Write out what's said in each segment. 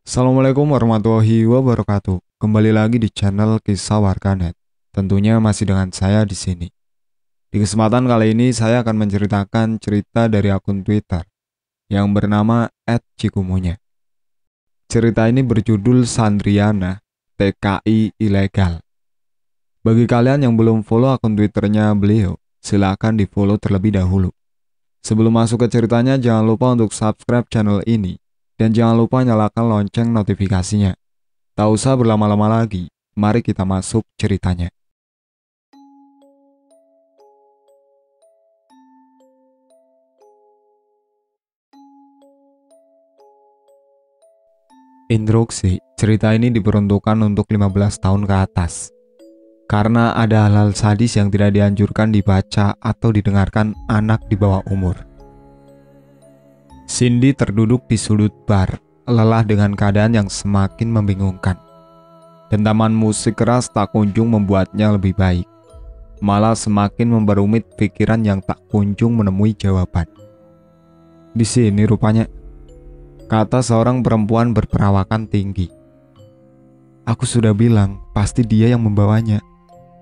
Assalamualaikum warahmatullahi wabarakatuh. Kembali lagi di channel Kisah Warganet. Tentunya masih dengan saya di sini. Di kesempatan kali ini saya akan menceritakan cerita dari akun Twitter yang bernama @cikumunya. Cerita ini berjudul Sandriana, TKI Ilegal. Bagi kalian yang belum follow akun Twitternya beliau, silakan di follow terlebih dahulu. Sebelum masuk ke ceritanya, jangan lupa untuk subscribe channel ini. Dan jangan lupa nyalakan lonceng notifikasinya. Tak usah berlama-lama lagi, mari kita masuk ceritanya. Instruksi, cerita ini diperuntukkan untuk 15 tahun ke atas. Karena ada hal-hal sadis yang tidak dianjurkan dibaca atau didengarkan anak di bawah umur. Cindy terduduk di sudut bar, lelah dengan keadaan yang semakin membingungkan. Dentaman musik keras tak kunjung membuatnya lebih baik, malah semakin memperumit pikiran yang tak kunjung menemui jawaban. Di sini rupanya, kata seorang perempuan berperawakan tinggi. Aku sudah bilang, pasti dia yang membawanya.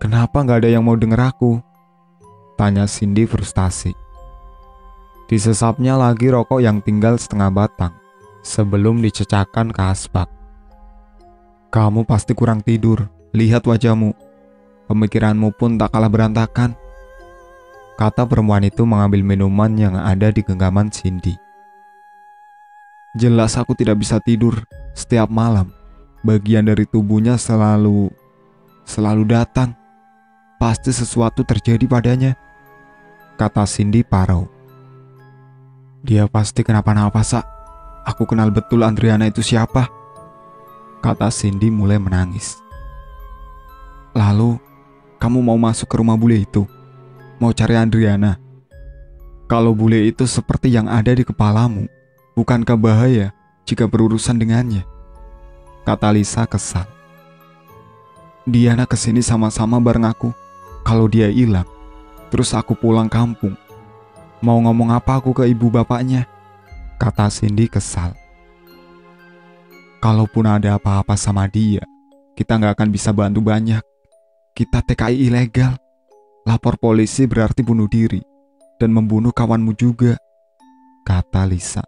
Kenapa gak ada yang mau denger aku? Tanya Cindy frustasi. Disesapnya lagi rokok yang tinggal setengah batang sebelum dicecahkan ke asbak. Kamu pasti kurang tidur, lihat wajahmu. Pemikiranmu pun tak kalah berantakan. Kata perempuan itu mengambil minuman yang ada di genggaman Cindy. Jelas aku tidak bisa tidur setiap malam. Bagian dari tubuhnya selalu datang. Pasti sesuatu terjadi padanya, kata Cindy parau. Dia pasti kenapa-napa, Sak. Aku kenal betul Andriana itu siapa, kata Cindy mulai menangis. Lalu, kamu mau masuk ke rumah bule itu? Mau cari Andriana? Kalau bule itu seperti yang ada di kepalamu, bukankah bahaya jika berurusan dengannya? Kata Lisa kesal. Diana kesini sama-sama bareng aku. Kalau dia hilang, terus aku pulang kampung, mau ngomong apa aku ke ibu bapaknya? Kata Cindy kesal. Kalaupun ada apa-apa sama dia, kita nggak akan bisa bantu banyak. Kita TKI ilegal. Lapor polisi berarti bunuh diri dan membunuh kawanmu juga, kata Lisa.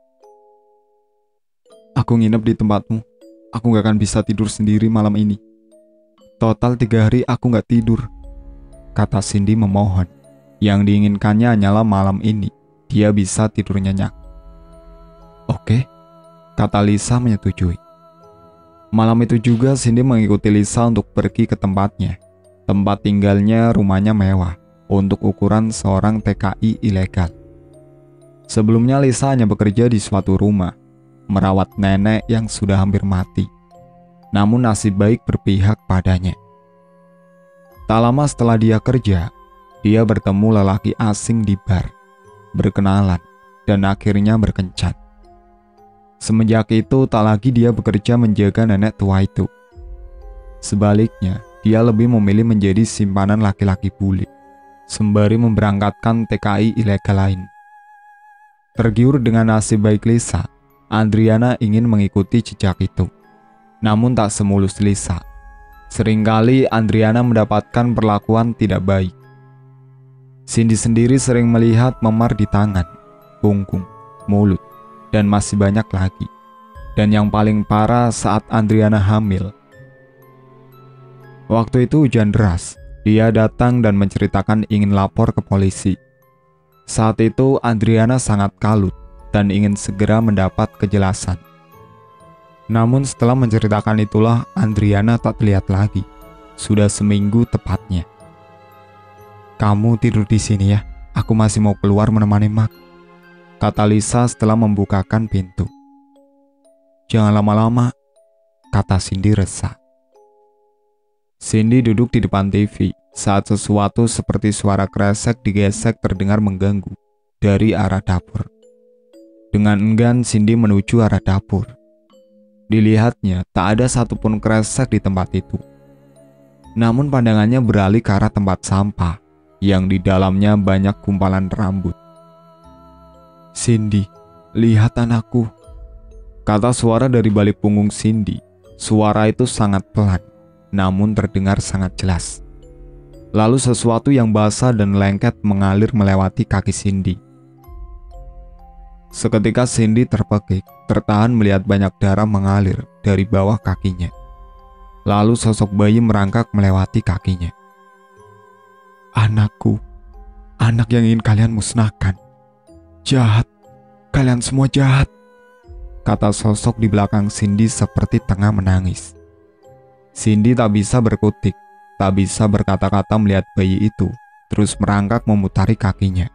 Aku nginep di tempatmu. Aku nggak akan bisa tidur sendiri malam ini. Total 3 hari aku nggak tidur, kata Cindy memohon. Yang diinginkannya hanyalah malam ini dia bisa tidur nyenyak. Oke, kata Lisa menyetujui. Malam itu juga Cindy mengikuti Lisa untuk pergi ke tempatnya. Tempat tinggalnya rumahnya mewah untuk ukuran seorang TKI ilegal. Sebelumnya Lisa hanya bekerja di suatu rumah, merawat nenek yang sudah hampir mati. Namun nasib baik berpihak padanya. Tak lama setelah dia kerja, dia bertemu lelaki asing di bar, berkenalan, dan akhirnya berkencan. Semenjak itu tak lagi dia bekerja menjaga nenek tua itu. Sebaliknya, dia lebih memilih menjadi simpanan laki-laki bule, sembari memberangkatkan TKI ilegal lain. Tergiur dengan nasib baik Lisa, Andriana ingin mengikuti jejak itu. Namun tak semulus Lisa. Seringkali Andriana mendapatkan perlakuan tidak baik. Cindy sendiri sering melihat memar di tangan, punggung, mulut, dan masih banyak lagi. Dan yang paling parah saat Andriana hamil. Waktu itu hujan deras. Dia datang dan menceritakan ingin lapor ke polisi. Saat itu Andriana sangat kalut dan ingin segera mendapat kejelasan. Namun setelah menceritakan itulah Andriana tak terlihat lagi. Sudah seminggu tepatnya. Kamu tidur di sini ya, aku masih mau keluar menemani Mak, kata Lisa setelah membukakan pintu. Jangan lama-lama, kata Cindy resah. Cindy duduk di depan TV saat sesuatu seperti suara kresek digesek terdengar mengganggu dari arah dapur. Dengan enggan Cindy menuju arah dapur. Dilihatnya tak ada satupun kresek di tempat itu. Namun pandangannya beralih ke arah tempat sampah yang di dalamnya banyak gumpalan rambut. Cindy, lihat anakku, kata suara dari balik punggung Cindy. Suara itu sangat pelan, namun terdengar sangat jelas. Lalu sesuatu yang basah dan lengket mengalir melewati kaki Cindy. Seketika Cindy terpekik, tertahan melihat banyak darah mengalir dari bawah kakinya. Lalu sosok bayi merangkak melewati kakinya. Anakku, anak yang ingin kalian musnahkan. Jahat, kalian semua jahat, kata sosok di belakang Cindy seperti tengah menangis. Cindy tak bisa berkutik, tak bisa berkata-kata melihat bayi itu terus merangkak memutari kakinya,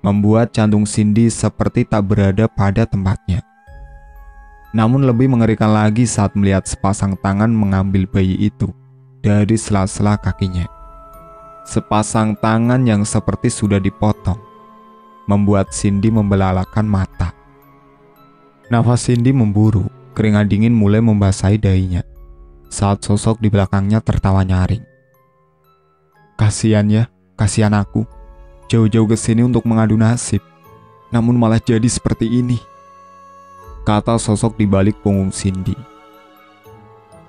membuat jantung Cindy seperti tak berada pada tempatnya. Namun lebih mengerikan lagi saat melihat sepasang tangan mengambil bayi itu dari sela-sela kakinya. Sepasang tangan yang seperti sudah dipotong, membuat Cindy membelalakan mata. Nafas Cindy memburu, keringat dingin mulai membasahi dahinya saat sosok di belakangnya tertawa nyaring. Kasihan ya, kasihan aku. Jauh-jauh ke sini untuk mengadu nasib, namun malah jadi seperti ini, kata sosok di balik punggung Cindy.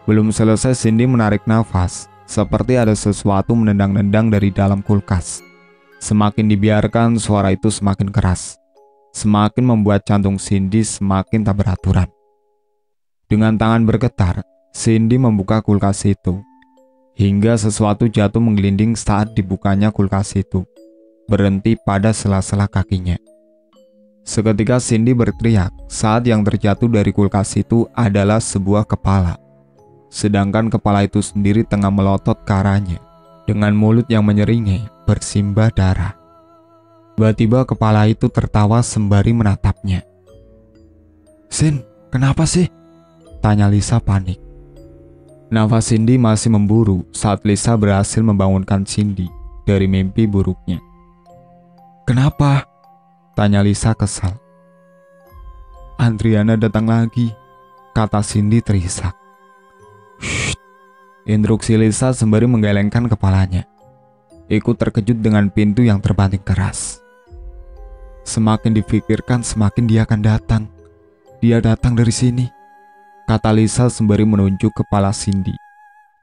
Belum selesai Cindy menarik nafas, seperti ada sesuatu menendang-nendang dari dalam kulkas. Semakin dibiarkan, suara itu semakin keras, semakin membuat jantung Cindy semakin tak beraturan. Dengan tangan bergetar, Cindy membuka kulkas itu, hingga sesuatu jatuh menggelinding saat dibukanya kulkas itu, berhenti pada sela-sela kakinya. Seketika Cindy berteriak saat yang terjatuh dari kulkas itu adalah sebuah kepala. Sedangkan kepala itu sendiri tengah melotot ke arahnya, dengan mulut yang menyeringai bersimbah darah. Tiba-tiba kepala itu tertawa sembari menatapnya. Sin, kenapa sih? Tanya Lisa panik. Nafas Cindy masih memburu saat Lisa berhasil membangunkan Cindy dari mimpi buruknya. Kenapa? Tanya Lisa kesal. Andriana datang lagi, kata Cindy terisak. Shh, instruksi Lisa sembari menggelengkan kepalanya. Ikut terkejut dengan pintu yang terbanting keras. Semakin dipikirkan, semakin dia akan datang. Dia datang dari sini, kata Lisa sembari menunjuk kepala Cindy,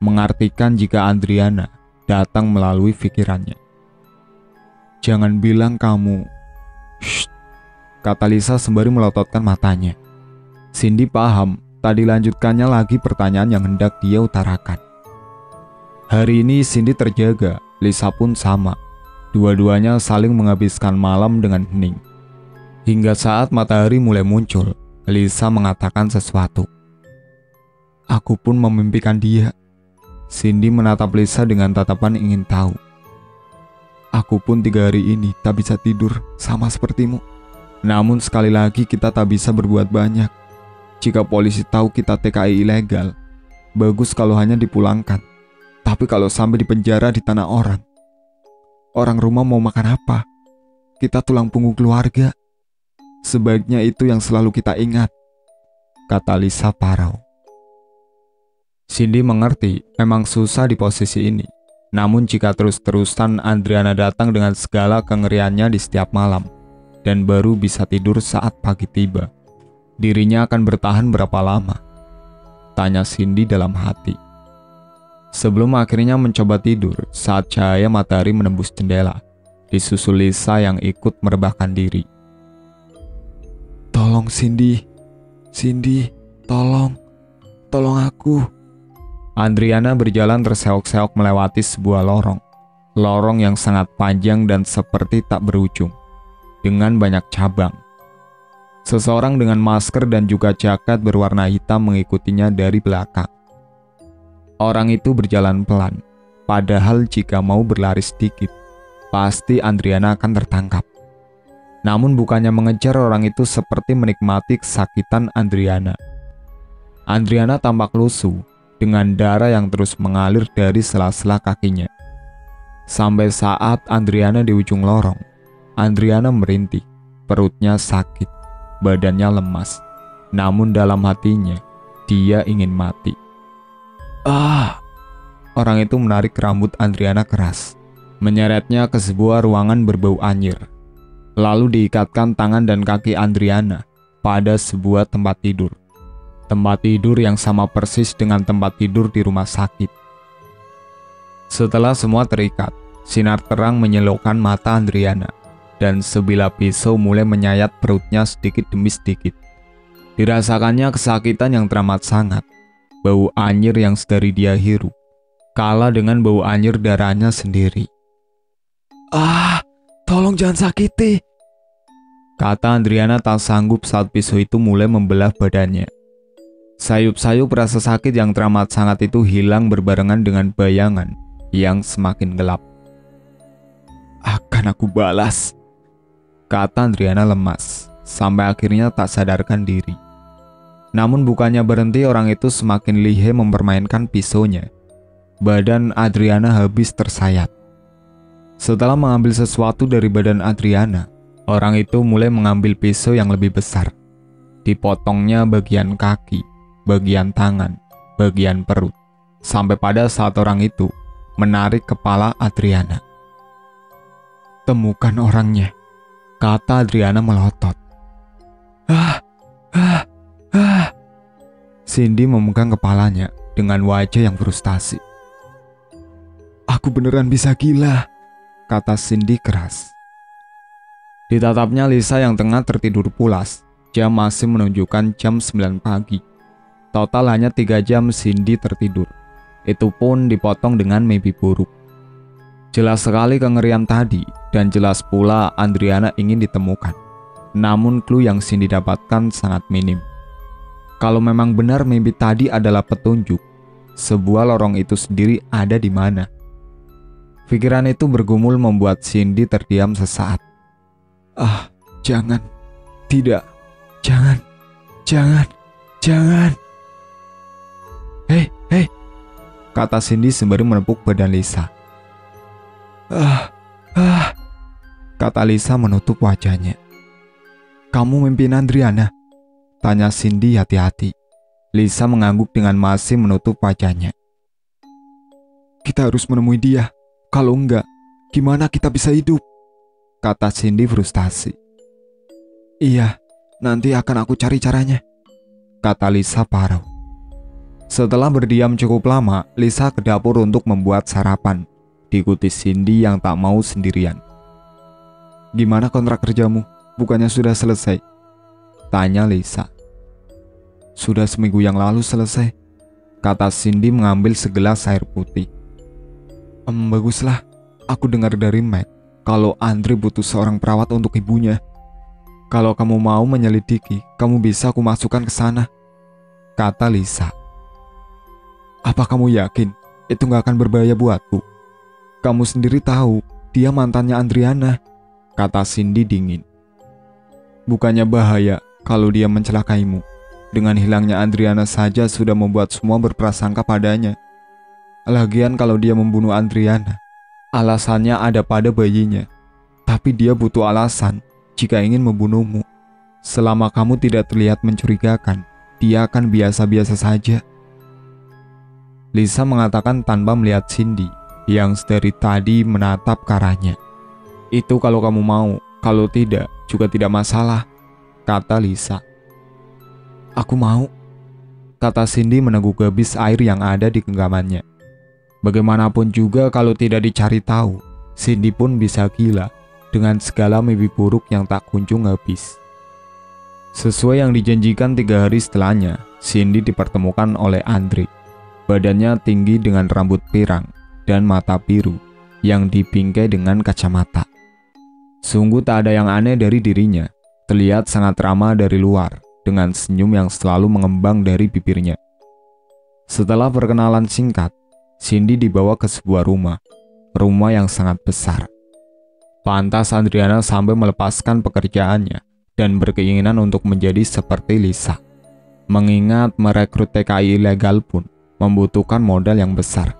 mengartikan jika Andriana datang melalui pikirannya. Jangan bilang kamu. Shh, kata Lisa sembari melototkan matanya. Cindy paham, tak dilanjutkannya lagi pertanyaan yang hendak dia utarakan. Hari ini Cindy terjaga, Lisa pun sama. Dua-duanya saling menghabiskan malam dengan hening. Hingga saat matahari mulai muncul, Lisa mengatakan sesuatu. Aku pun memimpikan dia. Cindy menatap Lisa dengan tatapan ingin tahu. Aku pun 3 hari ini tak bisa tidur, sama sepertimu. Namun sekali lagi kita tak bisa berbuat banyak. Jika polisi tahu kita TKI ilegal, bagus kalau hanya dipulangkan. Tapi kalau sampai di penjara di tanah orang rumah mau makan apa? Kita tulang punggung keluarga. Sebaiknya itu yang selalu kita ingat, kata Lisa parau. Cindy mengerti memang susah di posisi ini. Namun jika terus-terusan Andriana datang dengan segala kengeriannya di setiap malam, dan baru bisa tidur saat pagi tiba, dirinya akan bertahan berapa lama? Tanya Cindy dalam hati. Sebelum akhirnya mencoba tidur saat cahaya matahari menembus jendela, disusul Lisa yang ikut merebahkan diri. Tolong Cindy, Cindy, tolong aku. Andriana berjalan terseok-seok melewati sebuah lorong yang sangat panjang dan seperti tak berujung, dengan banyak cabang. Seseorang dengan masker dan juga jaket berwarna hitam mengikutinya dari belakang. Orang itu berjalan pelan, padahal jika mau berlari sedikit, pasti Andriana akan tertangkap. Namun bukannya mengejar, orang itu seperti menikmati kesakitan Andriana. Andriana tampak lusuh, dengan darah yang terus mengalir dari sela-sela kakinya. Sampai saat Andriana di ujung lorong, Andriana merintih, perutnya sakit, badannya lemas. Namun dalam hatinya, dia ingin mati. Orang itu menarik rambut Andriana keras, menyeretnya ke sebuah ruangan berbau anyir. Lalu diikatkan tangan dan kaki Andriana pada sebuah tempat tidur tempat tidur yang sama persis dengan tempat tidur di rumah sakit. Setelah semua terikat, sinar terang menyilaukan mata Andriana, dan sebilah pisau mulai menyayat perutnya sedikit demi sedikit. Dirasakannya kesakitan yang teramat sangat. Bau anyir yang sedari dia hirup kalah dengan bau anyir darahnya sendiri. "Ah, tolong jangan sakiti," kata Andriana tak sanggup saat pisau itu mulai membelah badannya. Sayup-sayup rasa sakit yang teramat sangat itu hilang berbarengan dengan bayangan yang semakin gelap. "Akan aku balas," kata Andriana lemas, sampai akhirnya tak sadarkan diri. Namun bukannya berhenti, orang itu semakin lihai mempermainkan pisaunya. Badan Adriana habis tersayat. Setelah mengambil sesuatu dari badan Adriana, orang itu mulai mengambil pisau yang lebih besar. Dipotongnya bagian kaki, bagian tangan, bagian perut, sampai pada saat orang itu menarik kepala Adriana. "Temukan orangnya," kata Adriana melotot. Cindy memegang kepalanya dengan wajah yang frustasi. "Aku beneran bisa gila," kata Cindy keras. Ditatapnya Lisa yang tengah tertidur pulas. Jam masih menunjukkan jam 9 pagi. Total hanya 3 jam Cindy tertidur. Itu pun dipotong dengan mimpi buruk. Jelas sekali kengerian tadi, dan jelas pula Andriana ingin ditemukan. Namun clue yang Cindy dapatkan sangat minim. Kalau memang benar mimpi tadi adalah petunjuk, sebuah lorong itu sendiri ada di mana? Pikiran itu bergumul membuat Cindy terdiam sesaat. Jangan, tidak, jangan, jangan. Hei, kata Cindy sembari menepuk badan Lisa. Kata Lisa menutup wajahnya. "Kamu mimpiin Andriana?" tanya Cindy hati-hati. Lisa mengangguk dengan masih menutup wajahnya. "Kita harus menemui dia. Kalau enggak, gimana kita bisa hidup?" kata Cindy frustasi. "Iya, nanti akan aku cari caranya," kata Lisa parau. Setelah berdiam cukup lama, Lisa ke dapur untuk membuat sarapan, diikuti Cindy yang tak mau sendirian. "Gimana kontrak kerjamu? Bukannya sudah selesai?" tanya Lisa. "Sudah seminggu yang lalu selesai," kata Cindy mengambil segelas air putih. Baguslah, aku dengar dari Matt kalau Andre butuh seorang perawat untuk ibunya. Kalau kamu mau menyelidiki, kamu bisa aku masukkan ke sana," kata Lisa. "Apa kamu yakin itu gak akan berbahaya buatku? Kamu sendiri tahu, dia mantannya Andriana," kata Cindy dingin. "Bukannya bahaya kalau dia mencelakaimu. Dengan hilangnya Andriana saja sudah membuat semua berprasangka padanya. Lagian kalau dia membunuh Andriana, alasannya ada pada bayinya. Tapi dia butuh alasan jika ingin membunuhmu. Selama kamu tidak terlihat mencurigakan, dia akan biasa-biasa saja." Lisa mengatakan tanpa melihat Cindy yang sedari tadi menatap ke arahnya. "Itu kalau kamu mau, kalau tidak juga tidak masalah," kata Lisa. "Aku mau," kata Cindy meneguk gabis air yang ada di genggamannya. Bagaimanapun juga kalau tidak dicari tahu, Cindy pun bisa gila dengan segala mimpi buruk yang tak kunjung habis. Sesuai yang dijanjikan 3 hari setelahnya, Cindy dipertemukan oleh Andre. Badannya tinggi dengan rambut pirang dan mata biru yang dibingkai dengan kacamata. Sungguh tak ada yang aneh dari dirinya, terlihat sangat ramah dari luar, dengan senyum yang selalu mengembang dari bibirnya. Setelah perkenalan singkat, Cindy dibawa ke sebuah rumah yang sangat besar. Pantas Andriana sampai melepaskan pekerjaannya dan berkeinginan untuk menjadi seperti Lisa. Mengingat merekrut TKI ilegal pun membutuhkan modal yang besar.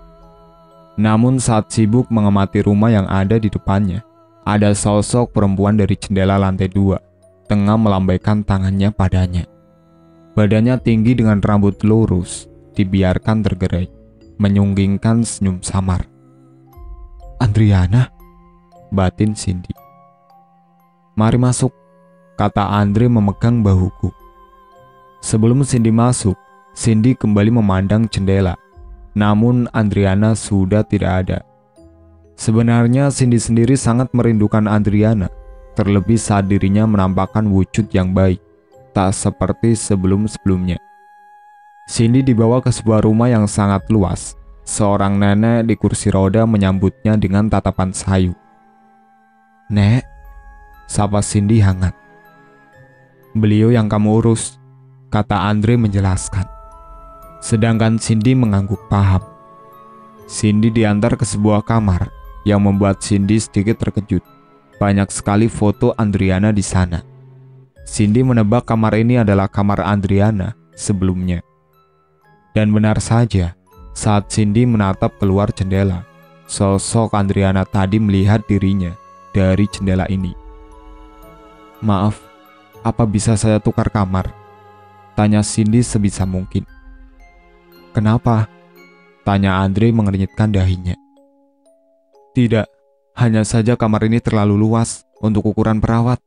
Namun saat sibuk mengamati rumah yang ada di depannya, ada sosok perempuan dari jendela lantai 2, tengah melambaikan tangannya padanya. Badannya tinggi dengan rambut lurus, dibiarkan tergerai, menyunggingkan senyum samar. "Andriana?" batin Cindy. "Mari masuk," kata Andre memegang bahuku. Sebelum Cindy masuk, Cindy kembali memandang jendela. Namun Andriana sudah tidak ada. Sebenarnya Cindy sendiri sangat merindukan Andriana, terlebih saat dirinya menampakkan wujud yang baik, tak seperti sebelum-sebelumnya. Cindy dibawa ke sebuah rumah yang sangat luas. Seorang nenek di kursi roda menyambutnya dengan tatapan sayu. "Nek," sapa Cindy hangat. "Beliau yang kamu urus," kata Andre menjelaskan. Sedangkan Cindy mengangguk paham. Cindy diantar ke sebuah kamar yang membuat Cindy sedikit terkejut. Banyak sekali foto Andriana di sana. Cindy menebak kamar ini adalah kamar Andriana sebelumnya. Dan benar saja, saat Cindy menatap keluar jendela, sosok Andriana tadi melihat dirinya dari jendela ini. "Maaf, apa bisa saya tukar kamar?" tanya Cindy sebisa mungkin. "Kenapa?" tanya Andre mengernyitkan dahinya. "Tidak, hanya saja kamar ini terlalu luas untuk ukuran perawat,"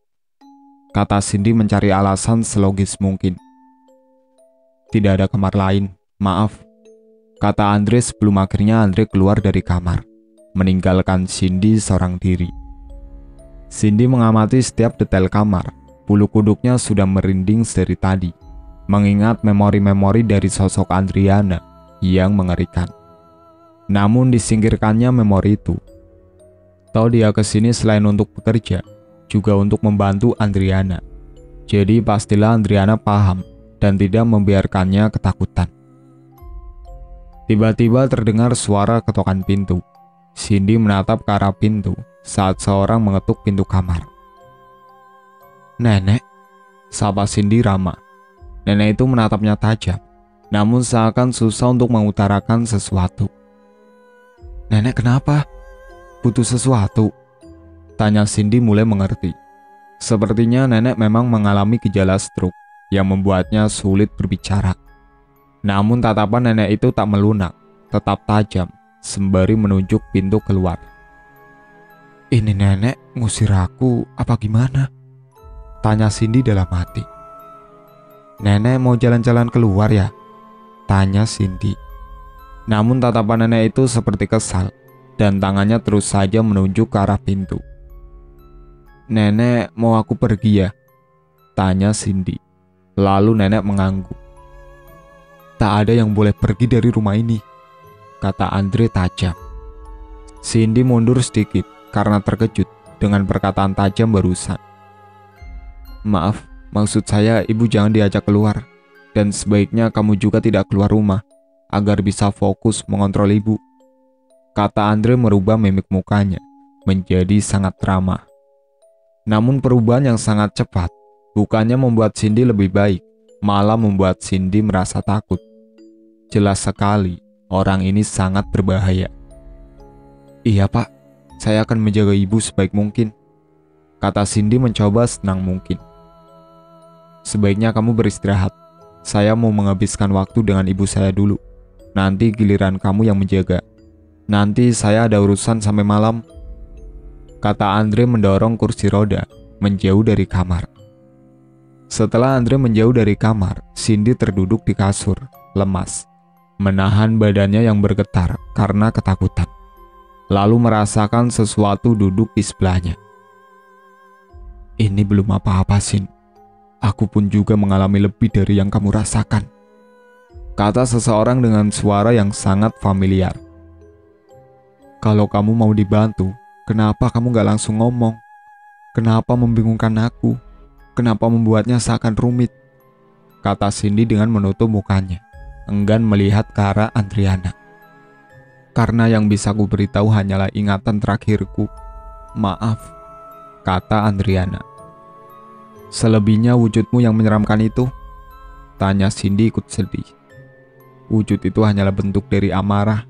kata Cindy mencari alasan selogis mungkin. "Tidak ada kamar lain, maaf," kata Andre sebelum akhirnya Andre keluar dari kamar, meninggalkan Cindy seorang diri. Cindy mengamati setiap detail kamar. Bulu kuduknya sudah merinding dari tadi, mengingat memori-memori dari sosok Andriana yang mengerikan. Namun disingkirkannya memori itu. Tahu dia kesini selain untuk bekerja, juga untuk membantu Andriana. Jadi pastilah Andriana paham dan tidak membiarkannya ketakutan. Tiba-tiba terdengar suara ketukan pintu. Cindy menatap ke arah pintu saat seorang mengetuk pintu kamar. "Nenek," sapa Cindy ramah. Nenek itu menatapnya tajam, namun seakan susah untuk mengutarakan sesuatu. "Nenek kenapa? Butuh sesuatu?" tanya Cindy mulai mengerti. Sepertinya nenek memang mengalami gejala stroke yang membuatnya sulit berbicara. Namun tatapan nenek itu tak melunak, tetap tajam, sembari menunjuk pintu keluar. "Ini nenek ngusir aku apa gimana?" tanya Cindy dalam hati. "Nenek mau jalan-jalan keluar ya?" tanya Cindy. Namun tatapan nenek itu seperti kesal, dan tangannya terus saja menunjuk ke arah pintu. "Nenek mau aku pergi ya?" tanya Cindy. Lalu nenek mengangguk. "Tak ada yang boleh pergi dari rumah ini," kata Andre tajam. Cindy mundur sedikit karena terkejut dengan perkataan tajam barusan. "Maaf, maksud saya ibu jangan diajak keluar. Dan sebaiknya kamu juga tidak keluar rumah, agar bisa fokus mengontrol ibu," kata Andre merubah mimik mukanya menjadi sangat ramah. Namun perubahan yang sangat cepat bukannya membuat Cindy lebih baik, malah membuat Cindy merasa takut. Jelas sekali, orang ini sangat berbahaya. "Iya pak, saya akan menjaga ibu sebaik mungkin," kata Cindy mencoba senang mungkin. "Sebaiknya kamu beristirahat. Saya mau menghabiskan waktu dengan ibu saya dulu. Nanti giliran kamu yang menjaga. Nanti saya ada urusan sampai malam," kata Andre mendorong kursi roda menjauh dari kamar. Setelah Andre menjauh dari kamar, Cindy terduduk di kasur, lemas, menahan badannya yang bergetar karena ketakutan. Lalu merasakan sesuatu duduk di sebelahnya. "Ini belum apa-apa, Sin. Aku pun juga mengalami lebih dari yang kamu rasakan," kata seseorang dengan suara yang sangat familiar. "Kalau kamu mau dibantu, kenapa kamu gak langsung ngomong? Kenapa membingungkan aku? Kenapa membuatnya seakan rumit?" kata Cindy dengan menutup mukanya, enggan melihat ke arah Andriana. "Karena yang bisa ku beritahu hanyalah ingatan terakhirku. Maaf," kata Andriana. "Selebihnya wujudmu yang menyeramkan itu?" tanya Cindy ikut sedih. "Wujud itu hanyalah bentuk dari amarah.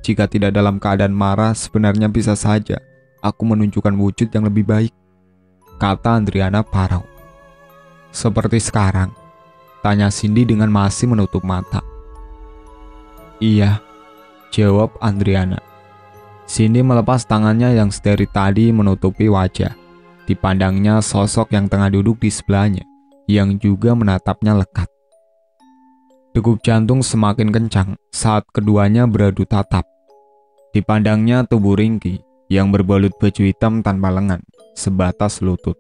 Jika tidak dalam keadaan marah, sebenarnya bisa saja aku menunjukkan wujud yang lebih baik," kata Andriana parau. "Seperti sekarang?" tanya Cindy dengan masih menutup mata. "Iya," jawab Andriana. Cindy melepas tangannya yang sedari tadi menutupi wajah. Dipandangnya sosok yang tengah duduk di sebelahnya, yang juga menatapnya lekat. Degup jantung semakin kencang saat keduanya beradu tatap. Dipandangnya tubuh ringkih yang berbalut baju hitam tanpa lengan, sebatas lutut.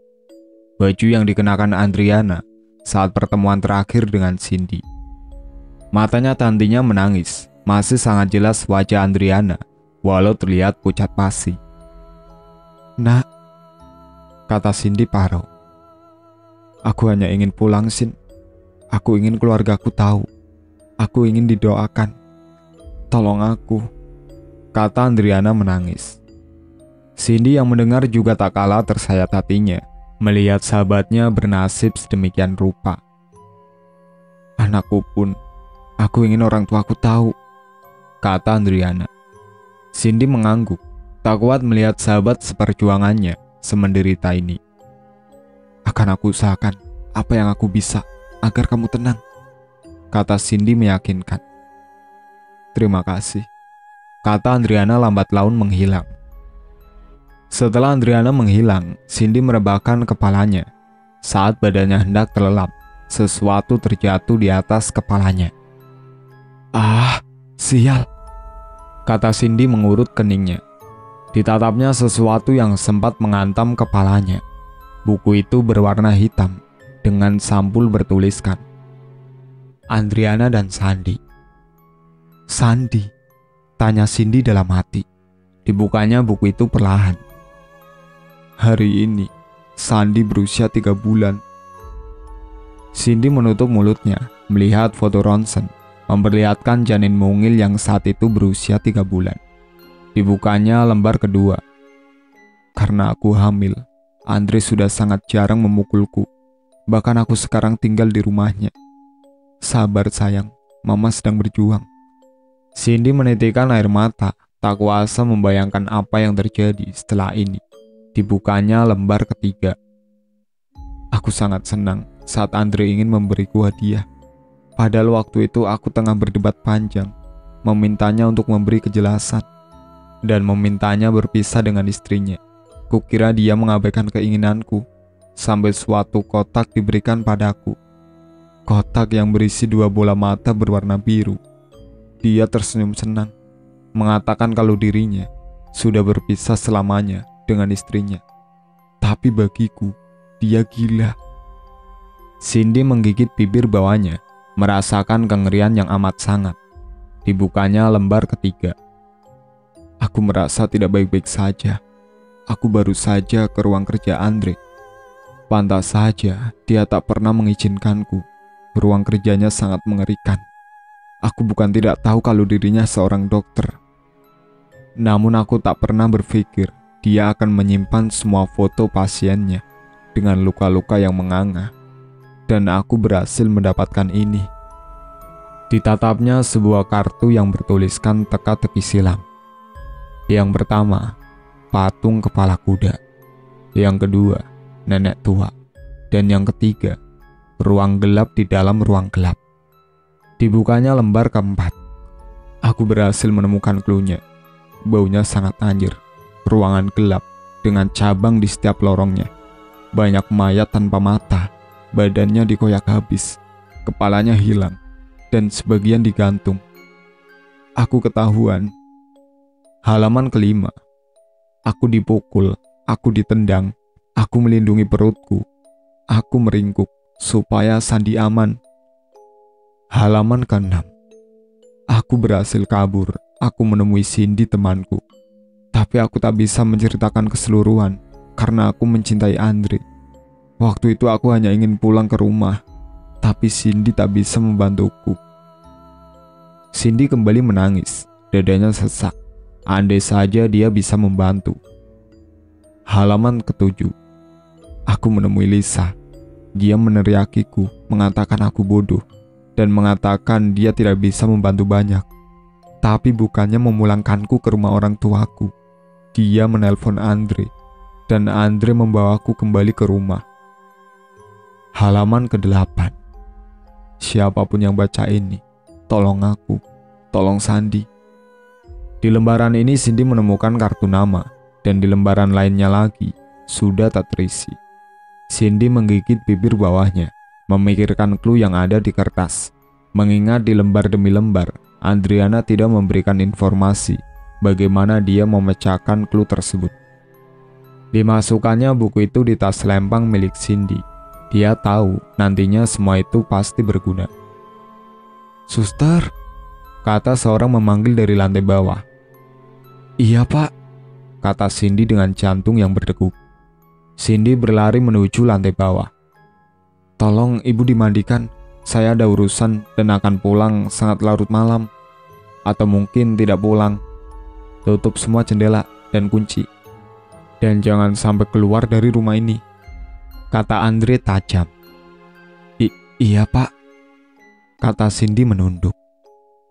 Baju yang dikenakan Andriana saat pertemuan terakhir dengan Cindy. Matanya tantinya menangis, masih sangat jelas wajah Andriana, walau terlihat pucat pasi. "Nak," kata Cindy parau. "Aku hanya ingin pulang, Sin. Aku ingin keluargaku tahu. Aku ingin didoakan. Tolong aku," kata Andriana menangis. Cindy yang mendengar juga tak kalah tersayat hatinya melihat sahabatnya bernasib sedemikian rupa. "Anakku pun, aku ingin orang tuaku tahu," kata Andriana. Cindy mengangguk, tak kuat melihat sahabat seperjuangannya semenderita ini. "Akan aku usahakan apa yang aku bisa agar kamu tenang," kata Cindy meyakinkan. "Terima kasih," kata Andriana lambat laun menghilang. Setelah Andriana menghilang, Cindy merebahkan kepalanya. Saat badannya hendak terlelap, sesuatu terjatuh di atas kepalanya. "Ah, sial," kata Cindy mengurut keningnya. Ditatapnya sesuatu yang sempat menghantam kepalanya. Buku itu berwarna hitam dengan sampul bertuliskan Andriana dan Sandi. "Sandi?" tanya Cindy dalam hati. Dibukanya buku itu perlahan. "Hari ini, Sandi berusia 3 bulan. Cindy menutup mulutnya, melihat foto ronsen, memperlihatkan janin mungil yang saat itu berusia 3 bulan. Dibukanya lembar kedua. "Karena aku hamil, Andre sudah sangat jarang memukulku. Bahkan aku sekarang tinggal di rumahnya. Sabar sayang, Mama sedang berjuang." Cindy menitikkan air mata, tak kuasa membayangkan apa yang terjadi setelah ini. Dibukanya lembar ketiga. "Aku sangat senang saat Andre ingin memberiku hadiah. Padahal waktu itu aku tengah berdebat panjang, memintanya untuk memberi kejelasan, dan memintanya berpisah dengan istrinya. Kukira dia mengabaikan keinginanku, sampai suatu kotak diberikan padaku. Kotak yang berisi 2 bola mata berwarna biru. Dia tersenyum senang, mengatakan kalau dirinya sudah berpisah selamanya dengan istrinya. Tapi bagiku, dia gila." Cindy menggigit bibir bawahnya, merasakan kengerian yang amat sangat. Dibukanya lembar ketiga. "Aku merasa tidak baik-baik saja. Aku baru saja ke ruang kerja Andre. Pantas saja dia tak pernah mengizinkanku. Ruang kerjanya sangat mengerikan. Aku bukan tidak tahu kalau dirinya seorang dokter. Namun aku tak pernah berpikir dia akan menyimpan semua foto pasiennya dengan luka-luka yang menganga. Dan aku berhasil mendapatkan ini." Ditatapnya sebuah kartu yang bertuliskan teka-teki silam. Yang pertama, patung kepala kuda. Yang kedua, nenek tua. Dan yang ketiga, ruang gelap di dalam ruang gelap. Dibukanya lembar keempat. Aku berhasil menemukan cluenya. Baunya sangat anjir. Ruangan gelap dengan cabang di setiap lorongnya. Banyak mayat tanpa mata. Badannya dikoyak habis. Kepalanya hilang. Dan sebagian digantung. Aku ketahuan. Halaman kelima. Aku dipukul. Aku ditendang. Aku melindungi perutku. Aku meringkuk supaya Sandi aman. Halaman ke-6. Aku berhasil kabur. Aku menemui Cindy temanku. Tapi aku tak bisa menceritakan keseluruhan karena aku mencintai Andre. Waktu itu aku hanya ingin pulang ke rumah, tapi Cindy tak bisa membantuku. Cindy kembali menangis, dadanya sesak. Andai saja dia bisa membantu. Halaman ke-7. Aku menemui Lisa. Dia meneriakiku, mengatakan aku bodoh, dan mengatakan dia tidak bisa membantu banyak. Tapi bukannya memulangkanku ke rumah orang tuaku. Dia menelpon Andre, dan Andre membawaku kembali ke rumah. Halaman ke-8. Siapapun yang baca ini, tolong aku, tolong Sandi. Di lembaran ini Cindy menemukan kartu nama, dan di lembaran lainnya lagi, sudah tak terisi. Cindy menggigit bibir bawahnya, memikirkan clue yang ada di kertas. Mengingat di lembar demi lembar, Andriana tidak memberikan informasi bagaimana dia memecahkan clue tersebut. Dimasukkannya buku itu di tas lempang milik Cindy. Dia tahu nantinya semua itu pasti berguna. "Suster," kata seorang memanggil dari lantai bawah. "Iya, Pak," kata Cindy dengan jantung yang berdegup. Cindy berlari menuju lantai bawah. "Tolong ibu dimandikan. Saya ada urusan dan akan pulang sangat larut malam. Atau mungkin tidak pulang. Tutup semua jendela dan kunci. Dan jangan sampai keluar dari rumah ini," kata Andre tajam. Iya, Pak," kata Cindy menunduk.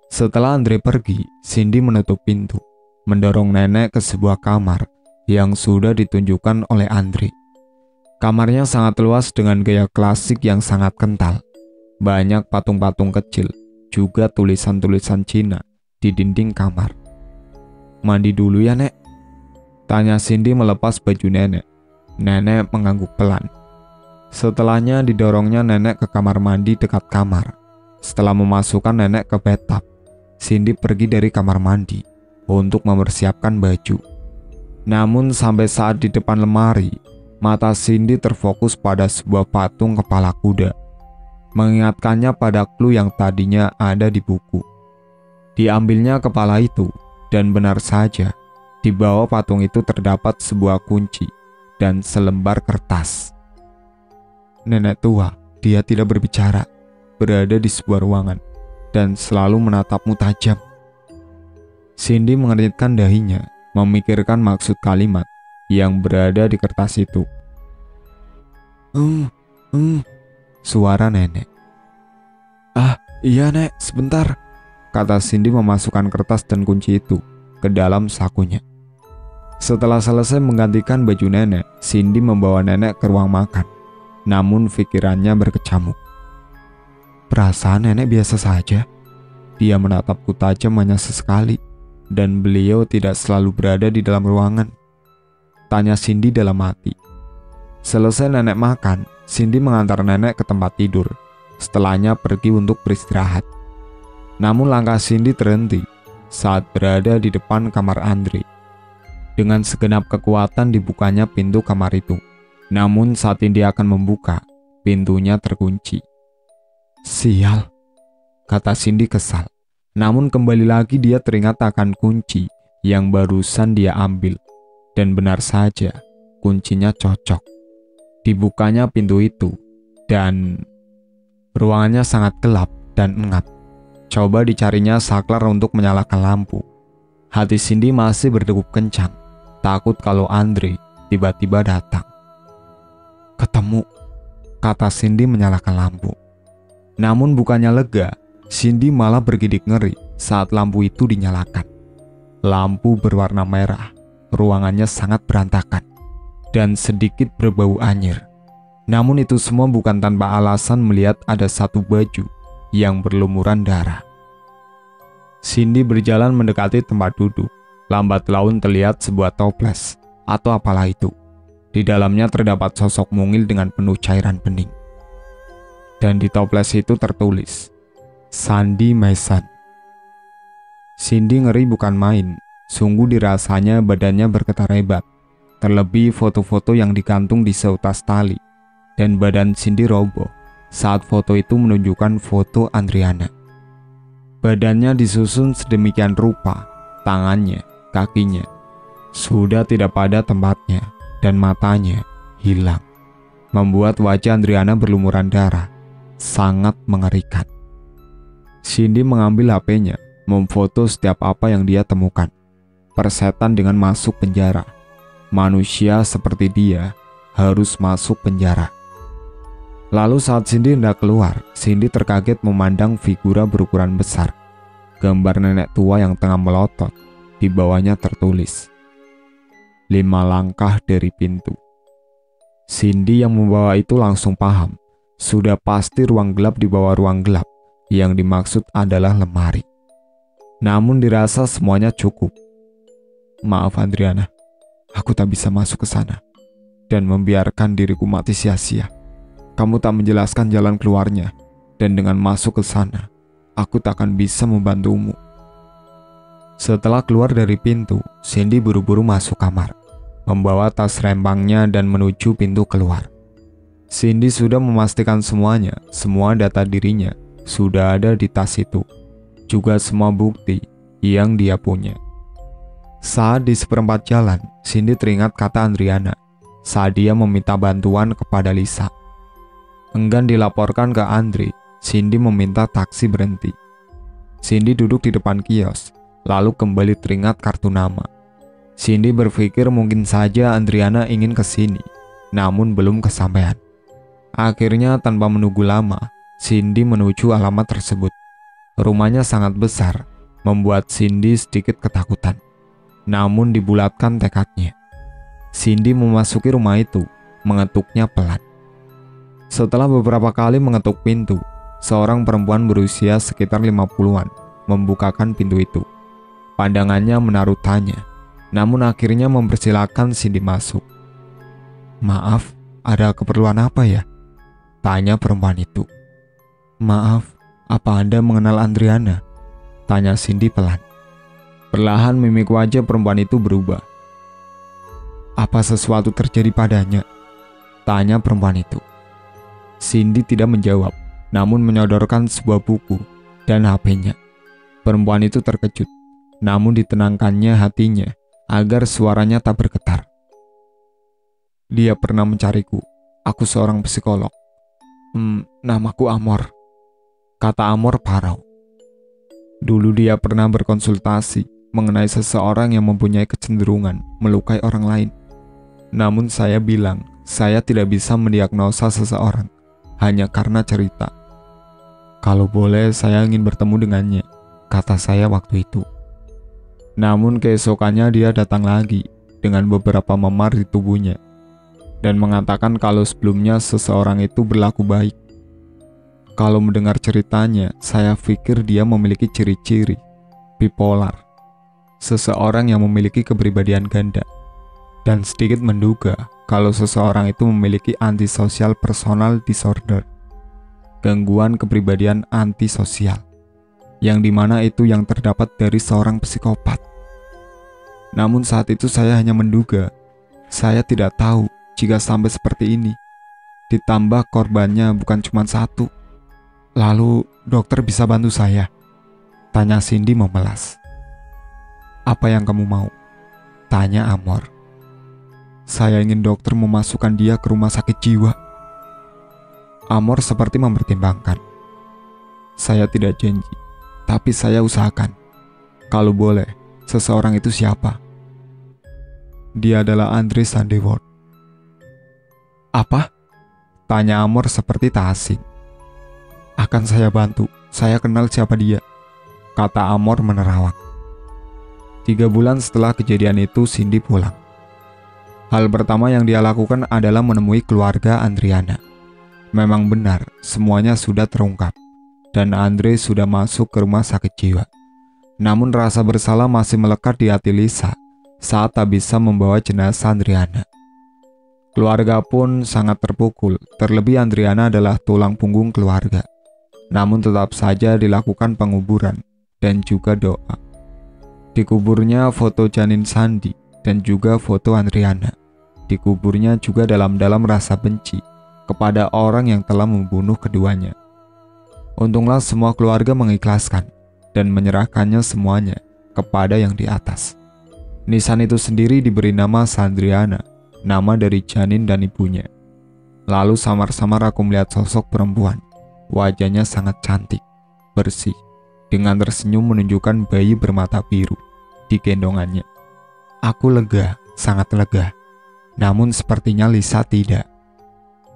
Setelah Andre pergi, Cindy menutup pintu, mendorong nenek ke sebuah kamar yang sudah ditunjukkan oleh Andre. Kamarnya sangat luas dengan gaya klasik yang sangat kental. Banyak patung-patung kecil, juga tulisan-tulisan Cina di dinding kamar. "Mandi dulu ya, Nek?" tanya Cindy melepas baju nenek. Nenek mengangguk pelan. Setelahnya didorongnya nenek ke kamar mandi dekat kamar. Setelah memasukkan nenek ke bathtub, Cindy pergi dari kamar mandi untuk mempersiapkan baju. Namun sampai saat di depan lemari, mata Cindy terfokus pada sebuah patung kepala kuda, mengingatkannya pada clue yang tadinya ada di buku. Diambilnya kepala itu, dan benar saja, di bawah patung itu terdapat sebuah kunci dan selembar kertas. Nenek tua, dia tidak berbicara, berada di sebuah ruangan, dan selalu menatapmu tajam. Cindy mengernyitkan dahinya, memikirkan maksud kalimat yang berada di kertas itu. Suara nenek. "Ah, iya Nek, sebentar," kata Cindy memasukkan kertas dan kunci itu ke dalam sakunya. Setelah selesai menggantikan baju nenek, Cindy membawa nenek ke ruang makan. Namun pikirannya berkecamuk. Perasaan nenek biasa saja. Dia menatapku tajam hanya sesekali, dan beliau tidak selalu berada di dalam ruangan, tanya Cindy dalam hati. Selesai nenek makan, Cindy mengantar nenek ke tempat tidur. Setelahnya pergi untuk beristirahat. Namun langkah Cindy terhenti saat berada di depan kamar Andre. Dengan segenap kekuatan dibukanya pintu kamar itu. Namun saat Cindy akan membuka, pintunya terkunci. "Sial," kata Cindy kesal. Namun kembali lagi dia teringat akan kunci yang barusan dia ambil. Dan benar saja, kuncinya cocok. Dibukanya pintu itu, dan ruangannya sangat gelap dan engap. Coba dicarinya saklar untuk menyalakan lampu. Hati Cindy masih berdegup kencang, takut kalau Andre tiba-tiba datang. "Ketemu," kata Cindy menyalakan lampu. Namun bukannya lega, Cindy malah bergidik ngeri saat lampu itu dinyalakan. Lampu berwarna merah, ruangannya sangat berantakan, dan sedikit berbau anyir. Namun itu semua bukan tanpa alasan melihat ada satu baju yang berlumuran darah. Cindy berjalan mendekati tempat duduk. Lambat laun terlihat sebuah toples, atau apalah itu. Di dalamnya terdapat sosok mungil dengan penuh cairan bening. Dan di toples itu tertulis, Sandy Mason. Cindy ngeri bukan main, sungguh dirasanya badannya bergetar hebat. Terlebih foto-foto yang digantung di seutas tali, dan badan Cindy roboh saat foto itu menunjukkan foto Andriana. Badannya disusun sedemikian rupa, tangannya, kakinya, sudah tidak pada tempatnya, dan matanya hilang, membuat wajah Andriana berlumuran darah, sangat mengerikan. Cindy mengambil HP-nya, memfoto setiap apa yang dia temukan. Persetan dengan masuk penjara. Manusia seperti dia harus masuk penjara. Lalu saat Cindy hendak keluar, Cindy terkaget memandang figura berukuran besar. Gambar nenek tua yang tengah melotot. Di bawahnya tertulis, 5 langkah dari pintu. Cindy yang membawa itu langsung paham. Sudah pasti ruang gelap di bawah ruang gelap. Yang dimaksud adalah lemari. Namun dirasa semuanya cukup. "Maaf Andriana, aku tak bisa masuk ke sana dan membiarkan diriku mati sia-sia. Kamu tak menjelaskan jalan keluarnya, dan dengan masuk ke sana, aku takkan bisa membantumu. Setelah keluar dari pintu, Cindy buru-buru masuk kamar, membawa tas rempangnya dan menuju pintu keluar. Cindy sudah memastikan semuanya, semua data dirinya sudah ada di tas itu, juga semua bukti yang dia punya. Saat di seperempat jalan, Cindy teringat kata Andriana saat dia meminta bantuan kepada Lisa. Enggan dilaporkan ke Andre, Cindy meminta taksi berhenti. Cindy duduk di depan kios, lalu kembali teringat kartu nama. Cindy berpikir mungkin saja Andriana ingin ke sini, namun belum kesampaian. Akhirnya tanpa menunggu lama, Cindy menuju alamat tersebut. Rumahnya sangat besar, membuat Cindy sedikit ketakutan. Namun dibulatkan tekadnya. Cindy memasuki rumah itu, mengetuknya pelan. Setelah beberapa kali mengetuk pintu, seorang perempuan berusia sekitar 50-an membukakan pintu itu. Pandangannya menaruh tanya, namun akhirnya mempersilahkan Cindy masuk. "Maaf, ada keperluan apa ya?" tanya perempuan itu. "Maaf, apa Anda mengenal Andriana?" tanya Cindy pelan. Perlahan mimik wajah perempuan itu berubah. "Apa sesuatu terjadi padanya?" tanya perempuan itu. Cindy tidak menjawab, namun menyodorkan sebuah buku dan HP-nya. Perempuan itu terkejut, namun ditenangkannya hatinya agar suaranya tak bergetar. "Dia pernah mencariku. Aku seorang psikolog. Namaku Amor," kata Amor parau. "Dulu dia pernah berkonsultasi mengenai seseorang yang mempunyai kecenderungan melukai orang lain. Namun saya bilang, saya tidak bisa mendiagnosa seseorang hanya karena cerita. Kalau boleh saya ingin bertemu dengannya," kata saya waktu itu. Namun keesokannya dia datang lagi dengan beberapa memar di tubuhnya dan mengatakan kalau sebelumnya seseorang itu berlaku baik. Kalau mendengar ceritanya, saya pikir dia memiliki ciri-ciri bipolar, seseorang yang memiliki kepribadian ganda, dan sedikit menduga kalau seseorang itu memiliki antisocial personal disorder, gangguan kepribadian antisosial, yang dimana itu yang terdapat dari seorang psikopat. Namun saat itu saya hanya menduga, saya tidak tahu jika sampai seperti ini. Ditambah korbannya bukan cuma satu. "Lalu dokter bisa bantu saya?" tanya Cindy memelas. "Apa yang kamu mau?" tanya Amor. "Saya ingin dokter memasukkan dia ke rumah sakit jiwa." Amor seperti mempertimbangkan. "Saya tidak janji, tapi saya usahakan. Kalau boleh, seseorang itu siapa?" "Dia adalah Andre Sandewort." "Apa?" tanya Amor seperti tak asing. "Akan saya bantu, saya kenal siapa dia," kata Amor menerawang. 3 bulan setelah kejadian itu, Cindy pulang. Hal pertama yang dia lakukan adalah menemui keluarga Andriana. Memang benar, semuanya sudah terungkap, dan Andre sudah masuk ke rumah sakit jiwa. Namun rasa bersalah masih melekat di hati Lisa saat tak bisa membawa jenazah Andriana. Keluarga pun sangat terpukul, terlebih Andriana adalah tulang punggung keluarga. Namun tetap saja dilakukan penguburan dan juga doa. Dikuburnya foto janin Sandi dan juga foto Andriana. Dikuburnya juga dalam rasa benci kepada orang yang telah membunuh keduanya. Untunglah semua keluarga mengikhlaskan dan menyerahkannya semuanya kepada yang di atas. Nisan itu sendiri diberi nama Sandriana, nama dari janin dan ibunya. Lalu samar-samar aku melihat sosok perempuan. Wajahnya sangat cantik, bersih, dengan tersenyum menunjukkan bayi bermata biru di gendongannya. Aku lega, sangat lega. Namun sepertinya Lisa tidak.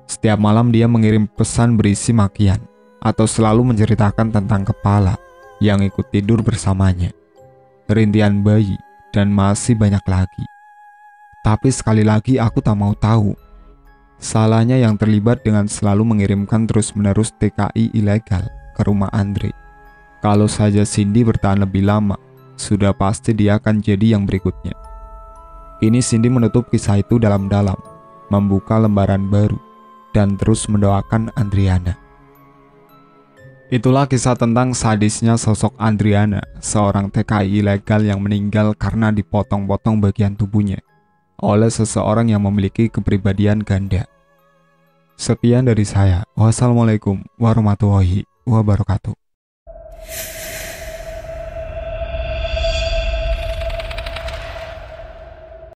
Setiap malam dia mengirim pesan berisi makian atau selalu menceritakan tentang kepala yang ikut tidur bersamanya, rintihan bayi, dan masih banyak lagi. Tapi sekali lagi aku tak mau tahu. Salahnya yang terlibat dengan selalu mengirimkan terus-menerus TKI ilegal ke rumah Andre. Kalau saja Cindy bertahan lebih lama, sudah pasti dia akan jadi yang berikutnya. Kini Cindy menutup kisah itu dalam-dalam, membuka lembaran baru, dan terus mendoakan Andriana. Itulah kisah tentang sadisnya sosok Andriana, seorang TKI ilegal yang meninggal karena dipotong-potong bagian tubuhnya oleh seseorang yang memiliki kepribadian ganda. Sekian dari saya. Wassalamualaikum warahmatullahi wabarakatuh.